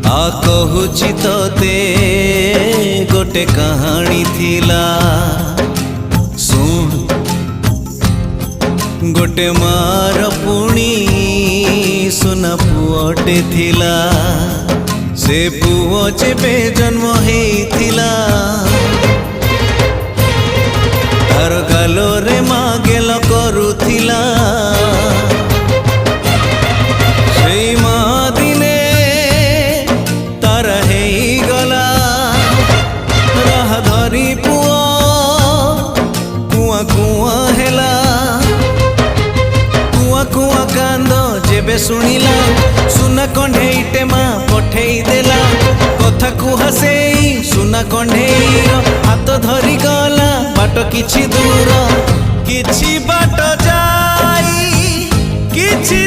आ कहूची तोते गोटे कहानी थिला सुन गोटे मार पुणी सुना पुअटे थिला से पुओ जेबे जन्म हेइथिला तार गालोरे माँ गेल करुथिला सेई माँ दिने तार हेइगला राह धरी पुओ कुआ कुआ हेला कुआ कुआ कांद जेबे सुनिला सुना कंढेईटे माँ पठेई देला कथा कुहा सेई सुना कंढेईर हाथ धरी गला बाट किछि दूर किछि बाट जाई किछि